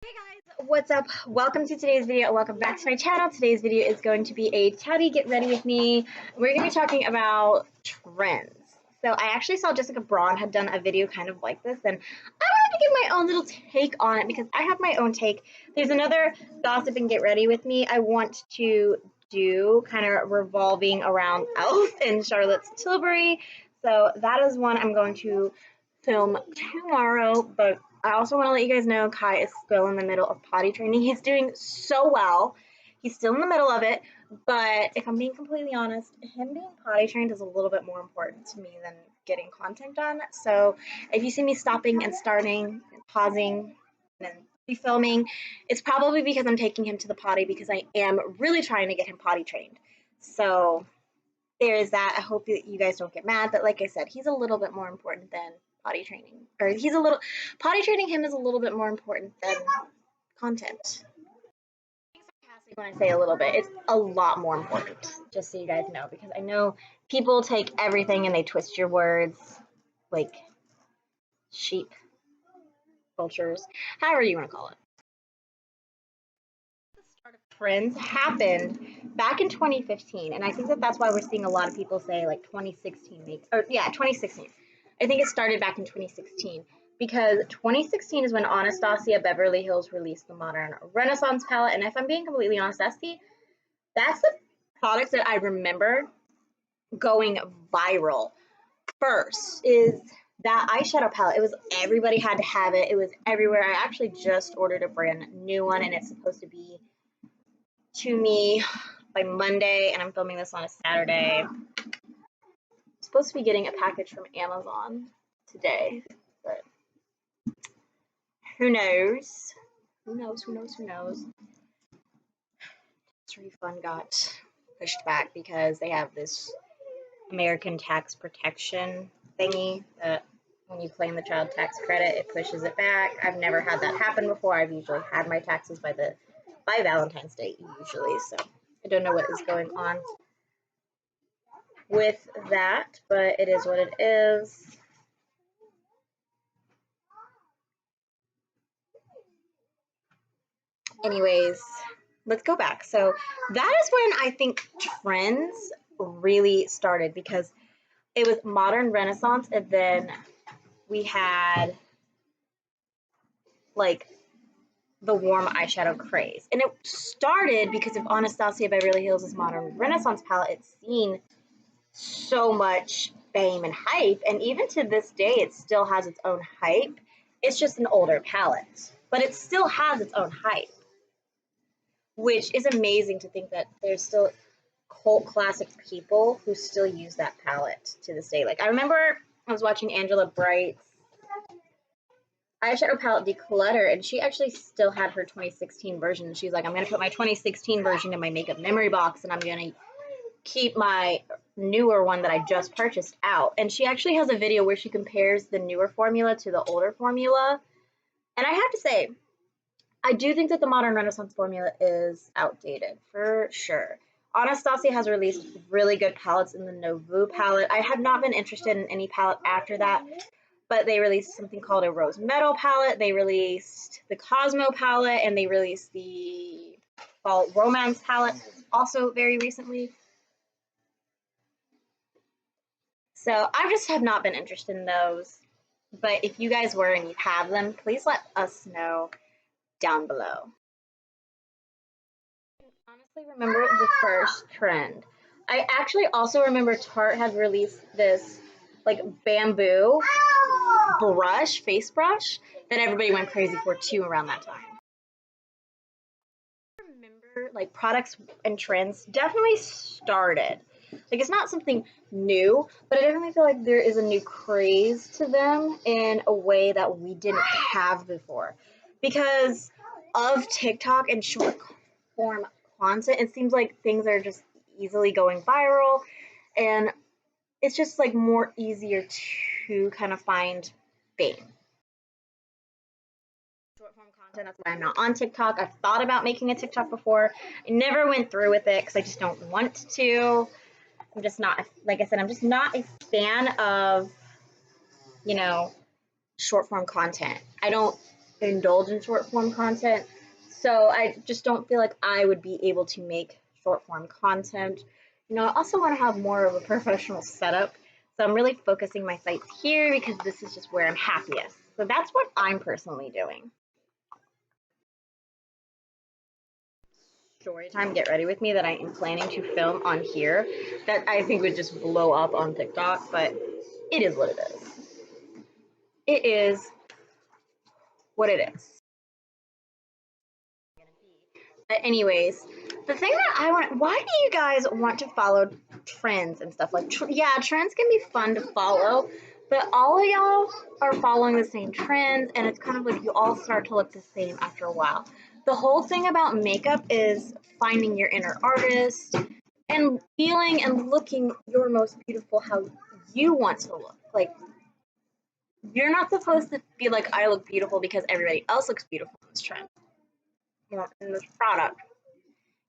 Hey guys, what's up? Welcome to today's video. Welcome back to my channel. Today's video is going to be a Chatty Get Ready with me. We're going to be talking about trends. So I actually saw Jessica Braun had done a video kind of like this, and I wanted to give my own little take on it because I have my own take. There's another Gossip and Get Ready with me I want to do, kind of revolving around Elf and Charlotte's Tilbury. So that is one I'm going to film tomorrow, but I also want to let you guys know Kai is still in the middle of potty training. He's doing so well. He's still in the middle of it, but if I'm being completely honest, him being potty trained is a little bit more important to me than getting content done. So if you see me stopping and starting and pausing and refilming, it's probably because I'm taking him to the potty because I am really trying to get him potty trained. So there is that. I hope that you guys don't get mad, but like I said, he's a little bit more important than potty training, or potty training him is a little bit more important than content. Being sarcastic when I say a little bit, it's a lot more important, just so you guys know, because I know people take everything and they twist your words like sheep, vultures, however you want to call it. The start of trends happened back in 2015, and I think that that's why we're seeing a lot of people say like 2016 2016. I think it started back in 2016 because 2016 is when Anastasia Beverly Hills released the Modern Renaissance palette, and if I'm being completely honest, that's the product that I remember going viral first. Is that eyeshadow palette? It was everybody had to have it. It was everywhere. I actually just ordered a brand new one, and it's supposed to be to me by Monday, and I'm filming this on a Saturday. Supposed to be getting a package from Amazon today, but who knows? Who knows? Who knows? Who knows? This refund got pushed back because they have this American tax protection thingy that when you claim the child tax credit, it pushes it back. I've never had that happen before. I've usually had my taxes by Valentine's Day usually, so I don't know what is going on with that, but it is what it is. Anyways, let's go back. So that is when I think trends really started, because it was modern Renaissance, and then we had like the warm eyeshadow craze. And it started because of Anastasia Beverly Hills' Modern Renaissance palette. It's seen so much fame and hype, and even to this day, it still has its own hype. It's just an older palette, but it still has its own hype, which is amazing to think that there's still cult classic people who still use that palette to this day. Like, I remember I was watching Angela Bright's eyeshadow palette declutter, and she actually still had her 2016 version. She's like, I'm going to put my 2016 version in my makeup memory box, and I'm going to keep my newer one that I just purchased out. And she actually has a video where she compares the newer formula to the older formula. And I have to say, I do think that the Modern Renaissance formula is outdated, for sure. Anastasia has released really good palettes in the Nouveau palette. I have not been interested in any palette after that, but they released something called a Rose Metal palette. They released the Cosmo palette, and they released the Fall Romance palette also very recently. So I just have not been interested in those. But if you guys were and you have them, please let us know down below. I honestly remember the first trend. I actually also remember Tarte had released this like bamboo brush, face brush, that everybody went crazy for too around that time. I remember like products and trends definitely started. Like, it's not something new, but I definitely feel like there is a new craze to them in a way that we didn't have before. Because of TikTok and short form content, it seems like things are just easily going viral, and it's just like more easier to kind of find fame. Short form content, that's why I'm not on TikTok. I've thought about making a TikTok before. I never went through with it because I just don't want to. I'm just not, like I said, I'm just not a fan of, short form content. I don't indulge in short form content. So I just don't feel like I would be able to make short form content. You know, I also want to have more of a professional setup. So I'm really focusing my sites here because this is just where I'm happiest. So that's what I'm personally doing. Story time, get ready with me that I am planning to film on here that I think would just blow up on TikTok, but it is what it is. It is what it is. But anyways, the thing that I want, why do you guys want to follow trends and stuff? Like, yeah, trends can be fun to follow, but all of y'all are following the same trends, and it's kind of like you all start to look the same after a while. The whole thing about makeup is finding your inner artist and feeling and looking your most beautiful how you want to look. Like, you're not supposed to be like, I look beautiful because everybody else looks beautiful in this trend, in this product.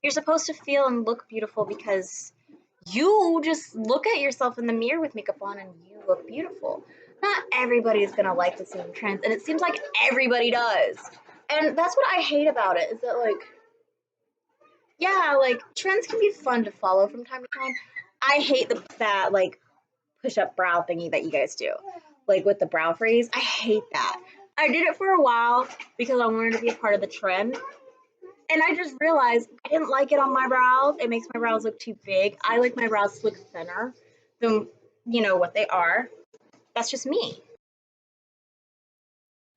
You're supposed to feel and look beautiful because you just look at yourself in the mirror with makeup on and you look beautiful. Not everybody is gonna like the same trends, and it seems like everybody does. And that's what I hate about it, is that like, yeah, like trends can be fun to follow from time to time. I hate that like push up brow thingy that you guys do. Like with the brow freeze, I hate that. I did it for a while because I wanted to be a part of the trend. And I just realized I didn't like it on my brows. It makes my brows look too big. I like my brows to look thinner than, you know, what they are. That's just me.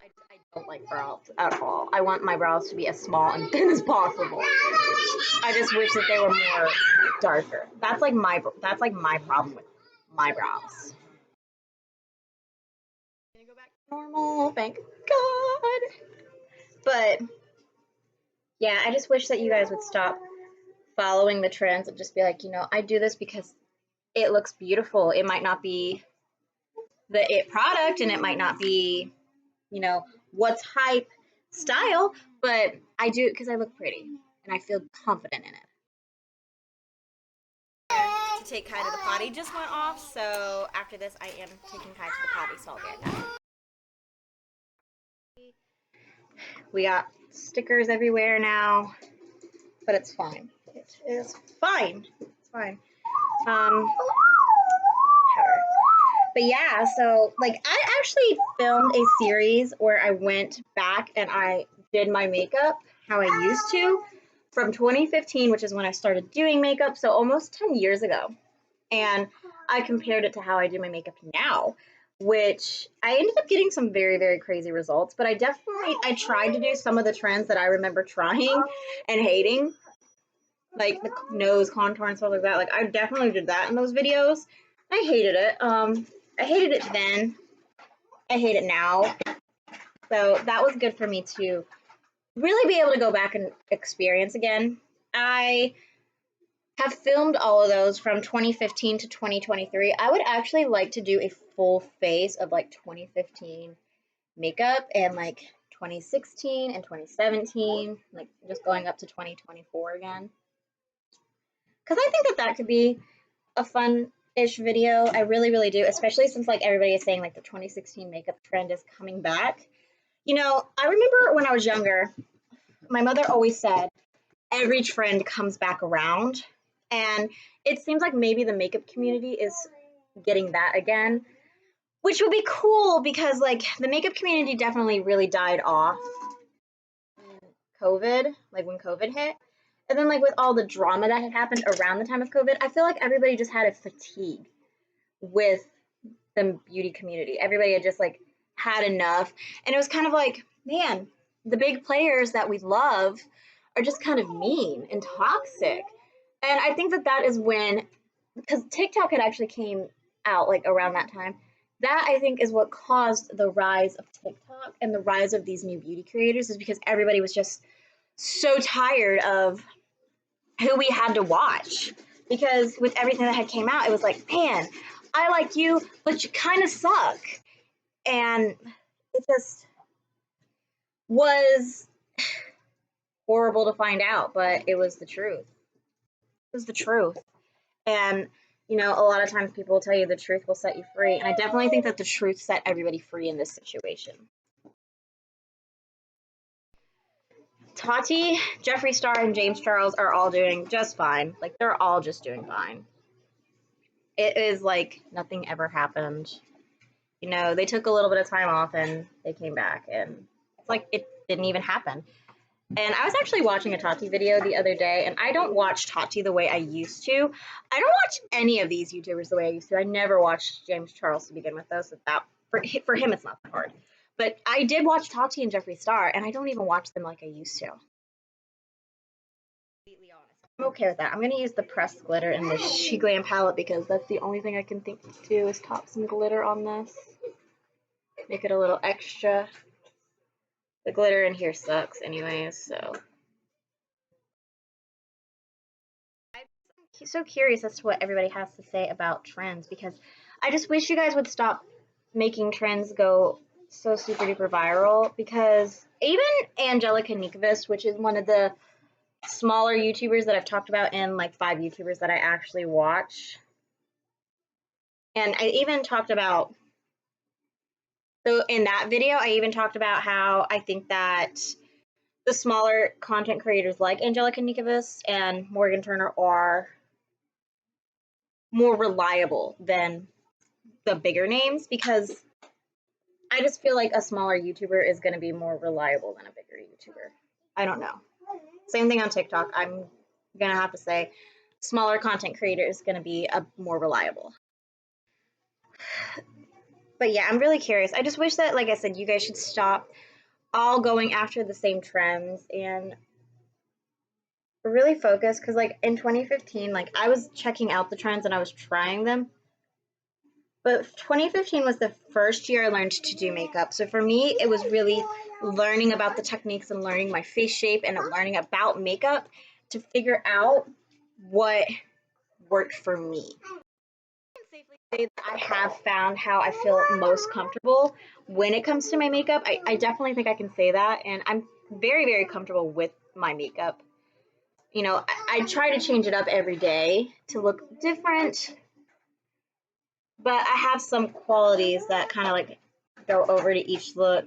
I don't like brows at all. I want my brows to be as small and thin as possible. I just wish that they were more darker. That's like my problem with my brows. Gonna go back to normal, thank God. But yeah, I just wish that you guys would stop following the trends and just be like, you know, I do this because it looks beautiful. It might not be the it product and it might not be, you know, what's hype style, but I do it because I look pretty and I feel confident in it. To take Kai to the potty just went off, so after this I am taking Kai to the potty, so I'll get that. We got stickers everywhere now, but it's fine. It is fine. It's fine. But yeah, so like I actually filmed a series where I went back and I did my makeup how I used to from 2015, which is when I started doing makeup, so almost 10 years ago. And I compared it to how I do my makeup now, which I ended up getting some very, very crazy results. But I tried to do some of the trends that I remember trying and hating, like the nose contour and stuff like that. Like I definitely did that in those videos. I hated it. I hated it then. I hate it now. So that was good for me to really be able to go back and experience again. I have filmed all of those from 2015 to 2023. I would actually like to do a full face of like 2015 makeup and like 2016 and 2017, like just going up to 2024 again. Because I think that that could be a fun-ish video. I really, really do, especially since like everybody is saying like the 2016 makeup trend is coming back. You know, I remember when I was younger, my mother always said every trend comes back around. And it seems like maybe the makeup community is getting that again, which would be cool because like the makeup community definitely really died off in COVID, like when COVID hit. And then like with all the drama that had happened around the time of COVID, I feel like everybody just had a fatigue with the beauty community. Everybody had just like had enough. And it was kind of like, man, the big players that we love are just kind of mean and toxic. And I think that that is when, because TikTok had actually came out like around that time, that I think is what caused the rise of TikTok and the rise of these new beauty creators, is because everybody was just so tired of who we had to watch. Because with everything that had came out, it was like, man, I like you, but you kind of suck. And it just was horrible to find out, but it was the truth. It was the truth. And, you know, a lot of times people will tell you the truth will set you free. And I definitely think that the truth set everybody free in this situation. Tati, Jeffree Star, and James Charles are all doing just fine. Like, they're all just doing fine. It is like nothing ever happened. You know, they took a little bit of time off and they came back, and it's like it didn't even happen. And I was actually watching a Tati video the other day, and I don't watch Tati the way I used to. I don't watch any of these YouTubers the way I used to. I never watched James Charles to begin with, though, so that for him it's not that hard. But I did watch Tati and Jeffree Star, and I don't even watch them like I used to. Completely honest. I'm okay with that. I'm going to use the pressed glitter in the She Glam palette because that's the only thing I can think to do is top some glitter on this. Make it a little extra. The glitter in here sucks anyways, so. I'm so curious as to what everybody has to say about trends because I just wish you guys would stop making trends go so super duper viral because even Angelica Nikovist, which is one of the smaller YouTubers that I've talked about in like 5 YouTubers that I actually watch. And I even talked about, so in that video, I even talked about how I think that the smaller content creators like Angelica Nikovist and Morgan Turner are more reliable than the bigger names because I just feel like a smaller YouTuber is going to be more reliable than a bigger YouTuber. I don't know. Same thing on TikTok. I'm going to have to say smaller content creator is going to be more reliable. But yeah, I'm really curious. I just wish that, like I said, you guys should stop all going after the same trends and really focus because like in 2015, like I was checking out the trends and I was trying them. But 2015 was the first year I learned to do makeup. So for me, it was really learning about the techniques and learning my face shape and learning about makeup to figure out what worked for me. I can safely say that I have found how I feel most comfortable when it comes to my makeup. I definitely think I can say that. And I'm very, very comfortable with my makeup. You know, I try to change it up every day to look different. But I have some qualities that kind of like go over to each look.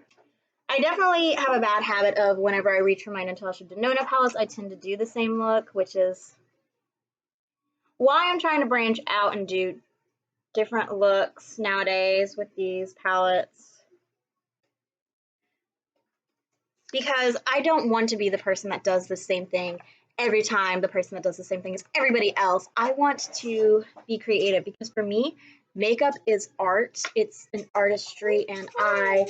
I definitely have a bad habit of whenever I reach for my Natasha Denona palettes, I tend to do the same look, which is why I'm trying to branch out and do different looks nowadays with these palettes. Because I don't want to be the person that does the same thing every time, the person that does the same thing as everybody else. I want to be creative because for me, makeup is art. It's an artistry, and I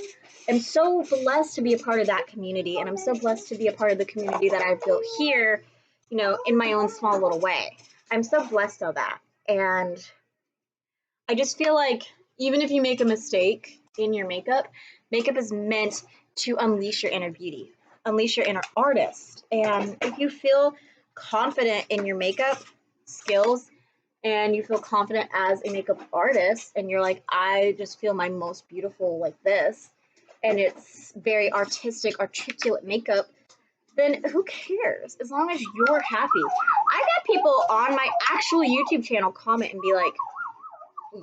am so blessed to be a part of that community, and I'm so blessed to be a part of the community that I've built here, you know, in my own small little way. I'm so blessed of that, and I just feel like even if you make a mistake in your makeup, makeup is meant to unleash your inner beauty, unleash your inner artist, and if you feel confident in your makeup skills, and you feel confident as a makeup artist and you're like, I just feel my most beautiful like this, and it's very artistic, articulate makeup, then who cares? As long as you're happy. I've had people on my actual YouTube channel comment and be like,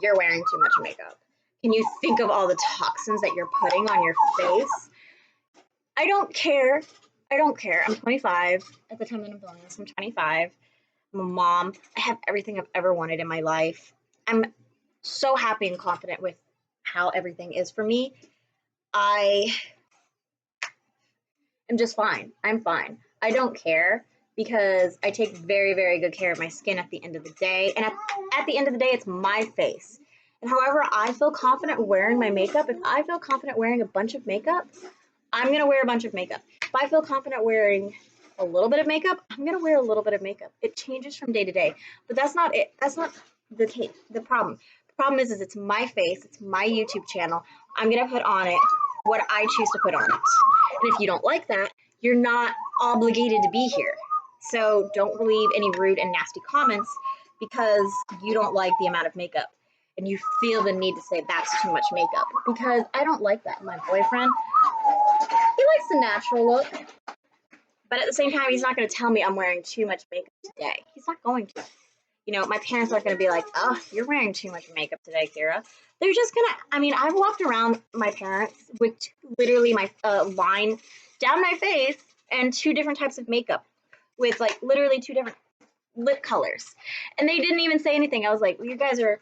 you're wearing too much makeup. Can you think of all the toxins that you're putting on your face? I don't care. I don't care. I'm 25 at the time that I'm filming this. I'm 25. I'm a mom. I have everything I've ever wanted in my life. I'm so happy and confident with how everything is for me. I am just fine. I'm fine. I don't care because I take very, very good care of my skin at the end of the day. And at the end of the day, it's my face. And however I feel confident wearing my makeup, if I feel confident wearing a bunch of makeup, I'm going to wear a bunch of makeup. If I feel confident wearing a little bit of makeup, I'm going to wear a little bit of makeup. It changes from day to day, but that's not it. That's not the case. The problem is it's my face. It's my YouTube channel. I'm going to put on it what I choose to put on it. And if you don't like that, you're not obligated to be here. So don't leave any rude and nasty comments because you don't like the amount of makeup and you feel the need to say that's too much makeup, because I don't like that. My boyfriend, he likes the natural look. But at the same time, he's not going to tell me I'm wearing too much makeup today. He's not going to. You know, my parents aren't going to be like, oh, you're wearing too much makeup today, Kira. They're just going to, I mean, I've walked around my parents with literally my line down my face, and 2 different types of makeup with like literally 2 different lip colors. And they didn't even say anything. I was like, well, you guys are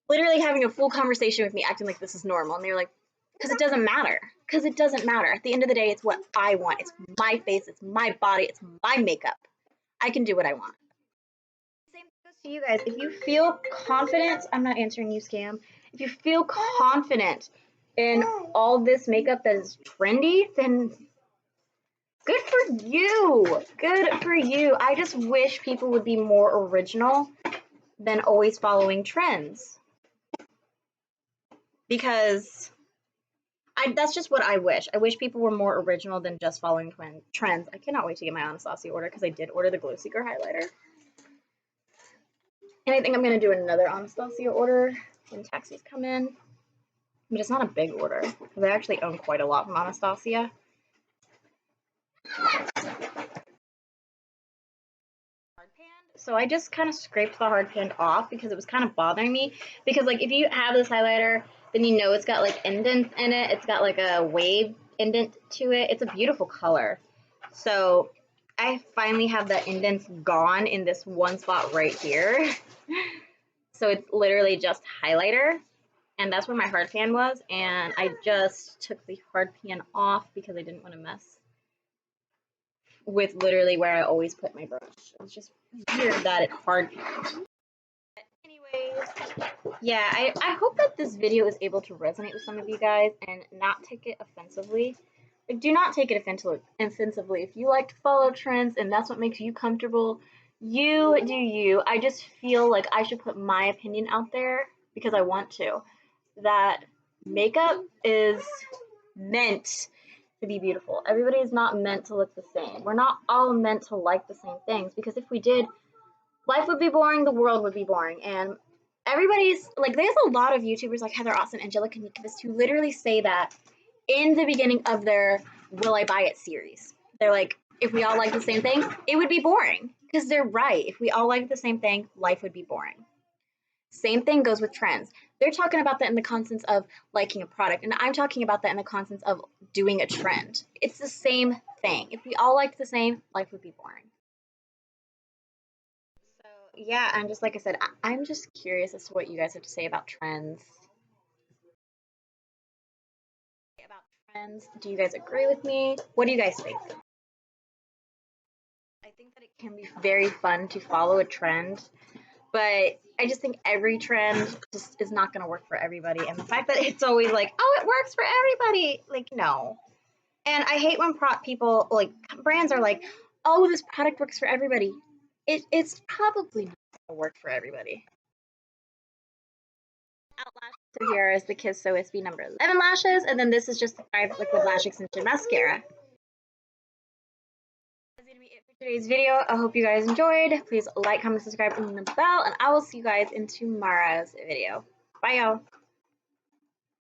literally having a full conversation with me acting like this is normal. And they were like, because it doesn't matter. Because it doesn't matter. At the end of the day, it's what I want. It's my face. It's my body. It's my makeup. I can do what I want. Same goes to you guys. If you feel confident, I'm not answering you, Scam. If you feel confident in all this makeup that is trendy, then good for you. Good for you. I just wish people would be more original than always following trends. Because that's just what I wish. I wish people were more original than just following trends. I cannot wait to get my Anastasia order because I did order the Glow Seeker highlighter. And I think I'm going to do another Anastasia order when taxis come in. But it's not a big order because I actually own quite a lot from Anastasia. So I just kind of scraped the hard pan off because it was kind of bothering me. Because like if you have this highlighter, then you know it's got like indents in it. It's got like a wave indent to it. It's a beautiful color. So I finally have the indents gone in this one spot right here. So it's literally just highlighter. And that's where my hard pan was. And I just took the hard pan off because I didn't want to mess with literally where I always put my brush. It's just weird that it hard panned. Anyways, yeah, I hope that this video is able to resonate with some of you guys and not take it offensively. Like, do not take it offensively. If you like to follow trends and that's what makes you comfortable, you do you. I just feel like I should put my opinion out there because I want to. That makeup is meant to be beautiful. Everybody is not meant to look the same. We're not all meant to like the same things because if we did, life would be boring, the world would be boring. And everybody's like, there's a lot of YouTubers like Heather Austin, Angelica Nikovist who literally say that in the beginning of their Will I Buy It series. They're like, if we all like the same thing, it would be boring. Because they're right. If we all like the same thing, life would be boring. Same thing goes with trends. They're talking about that in the context of liking a product, and I'm talking about that in the context of doing a trend. It's the same thing. If we all liked the same, life would be boring. So yeah, and just like I said, I'm just curious as to what you guys have to say about trends. Do you guys agree with me? What do you guys think? I think that it can be very fun to follow a trend, but I just think every trend just is not going to work for everybody. And the fact that it's always like, oh, it works for everybody, like, no. And I hate when people, like, brands are like, oh, this product works for everybody. It's probably not going to work for everybody. So here is the Kiss So SB number 11 lashes, and then this is just the 5 liquid lash extension mascara. That's going to be it for today's video. I hope you guys enjoyed. Please like, comment, subscribe, and ring the bell, and I will see you guys in tomorrow's video. Bye, y'all.